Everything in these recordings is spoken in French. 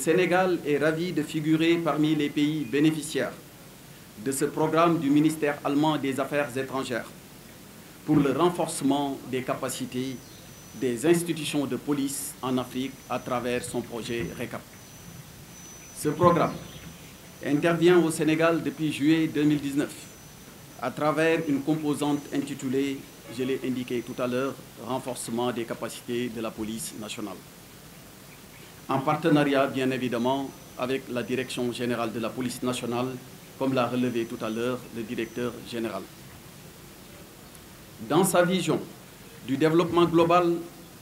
Sénégal est ravi de figurer parmi les pays bénéficiaires de ce programme du ministère allemand des Affaires étrangères pour le renforcement des capacités des institutions de police en Afrique à travers son projet RECAP. Ce programme intervient au Sénégal depuis juillet 2019 à travers une composante intitulée, je l'ai indiqué tout à l'heure, renforcement des capacités de la police nationale. En partenariat, bien évidemment, avec la Direction générale de la police nationale, comme l'a relevé tout à l'heure le directeur général. Dans sa vision du développement global,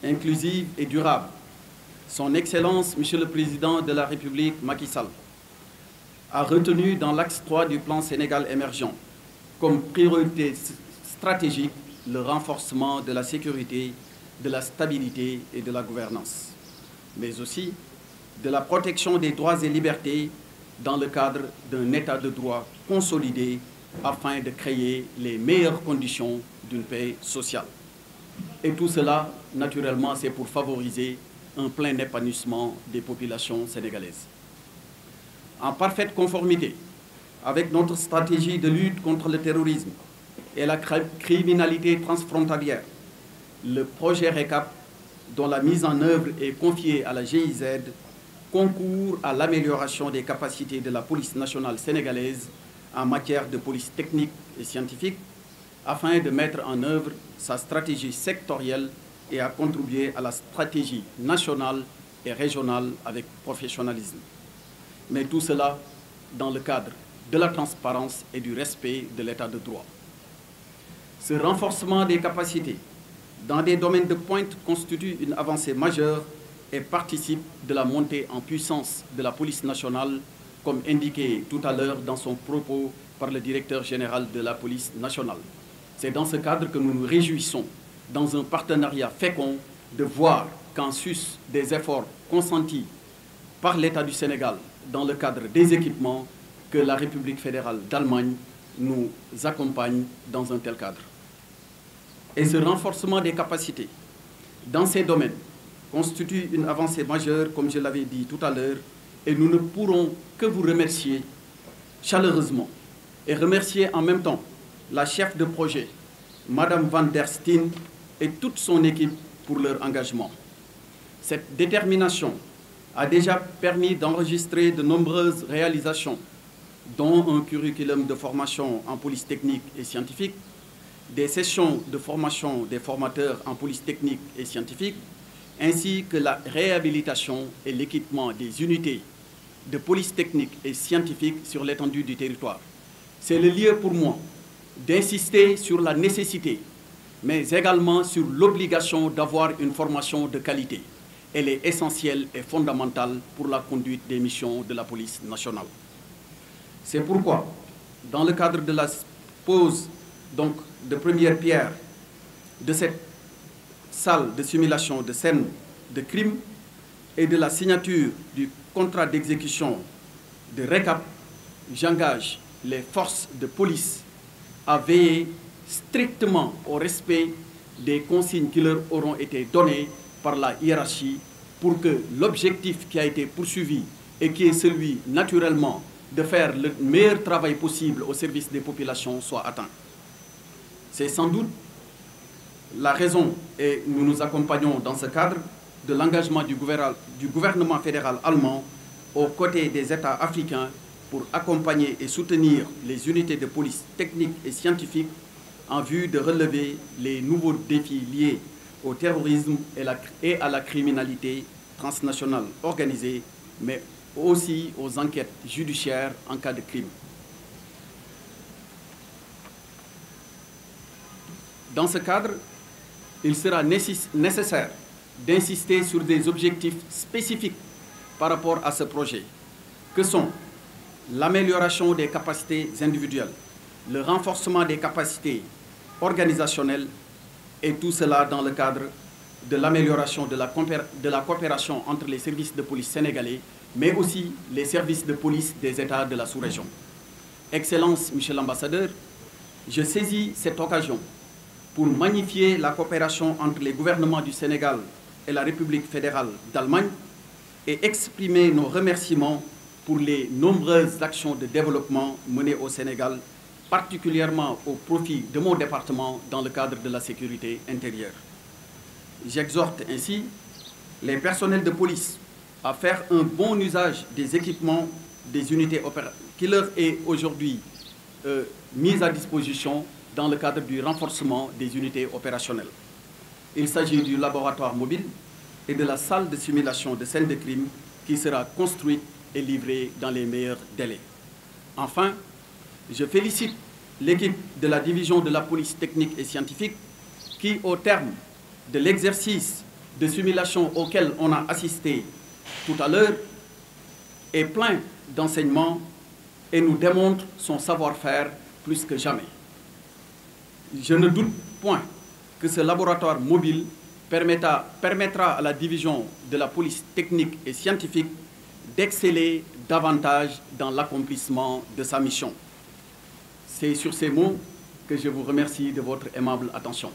inclusif et durable, Son Excellence, Monsieur le Président de la République, Macky Sall, a retenu dans l'axe 3 du plan Sénégal émergent comme priorité stratégique le renforcement de la sécurité, de la stabilité et de la gouvernance, mais aussi de la protection des droits et libertés dans le cadre d'un état de droit consolidé afin de créer les meilleures conditions d'une paix sociale. Et tout cela, naturellement, c'est pour favoriser un plein épanouissement des populations sénégalaises. En parfaite conformité avec notre stratégie de lutte contre le terrorisme et la criminalité transfrontalière, le projet RECAP, dont la mise en œuvre est confiée à la GIZ, concourt à l'amélioration des capacités de la police nationale sénégalaise en matière de police technique et scientifique, afin de mettre en œuvre sa stratégie sectorielle et à contribuer à la stratégie nationale et régionale avec professionnalisme. Mais tout cela dans le cadre de la transparence et du respect de l'état de droit. Ce renforcement des capacités dans des domaines de pointe constitue une avancée majeure et participe de la montée en puissance de la police nationale, comme indiqué tout à l'heure dans son propos par le directeur général de la police nationale. C'est dans ce cadre que nous nous réjouissons, dans un partenariat fécond, de voir qu'en sus des efforts consentis par l'État du Sénégal dans le cadre des équipements, que la République fédérale d'Allemagne nous accompagne dans un tel cadre. Et ce renforcement des capacités dans ces domaines constitue une avancée majeure, comme je l'avais dit tout à l'heure, et nous ne pourrons que vous remercier chaleureusement et remercier en même temps la chef de projet, Madame Van der Steen, et toute son équipe pour leur engagement. Cette détermination a déjà permis d'enregistrer de nombreuses réalisations, dont un curriculum de formation en police technique et scientifique, des sessions de formation des formateurs en police technique et scientifique, ainsi que la réhabilitation et l'équipement des unités de police technique et scientifique sur l'étendue du territoire. C'est le lieu pour moi d'insister sur la nécessité, mais également sur l'obligation d'avoir une formation de qualité. Elle est essentielle et fondamentale pour la conduite des missions de la police nationale. C'est pourquoi, dans le cadre de la pose donc, de première pierre de cette salle de simulation de scènes de crime et de la signature du contrat d'exécution de RECAP, j'engage les forces de police à veiller strictement au respect des consignes qui leur auront été données par la hiérarchie pour que l'objectif qui a été poursuivi et qui est celui, naturellement, de faire le meilleur travail possible au service des populations soit atteint. C'est sans doute la raison, et nous nous accompagnons dans ce cadre, de l'engagement du gouvernement fédéral allemand aux côtés des États africains pour accompagner et soutenir les unités de police technique et scientifique en vue de relever les nouveaux défis liés au terrorisme et à la criminalité transnationale organisée, mais aussi aux enquêtes judiciaires en cas de crime. Dans ce cadre, il sera nécessaire d'insister sur des objectifs spécifiques par rapport à ce projet, que sont l'amélioration des capacités individuelles, le renforcement des capacités organisationnelles, et tout cela dans le cadre de l'amélioration de la coopération entre les services de police sénégalais, mais aussi les services de police des États de la sous-région. Excellence, Monsieur l'ambassadeur, je saisis cette occasion pour magnifier la coopération entre les gouvernements du Sénégal et la République fédérale d'Allemagne et exprimer nos remerciements pour les nombreuses actions de développement menées au Sénégal, particulièrement au profit de mon département dans le cadre de la sécurité intérieure. J'exhorte ainsi les personnels de police à faire un bon usage des équipements des unités qui leur est aujourd'hui mis à disposition dans le cadre du renforcement des unités opérationnelles. Il s'agit du laboratoire mobile et de la salle de simulation de scènes de crime qui sera construite et livrée dans les meilleurs délais. Enfin, je félicite l'équipe de la division de la police technique et scientifique qui, au terme de l'exercice de simulation auquel on a assisté tout à l'heure, est plein d'enseignements et nous démontre son savoir-faire plus que jamais. Je ne doute point que ce laboratoire mobile permettra à la division de la police technique et scientifique d'exceller davantage dans l'accomplissement de sa mission. C'est sur ces mots que je vous remercie de votre aimable attention.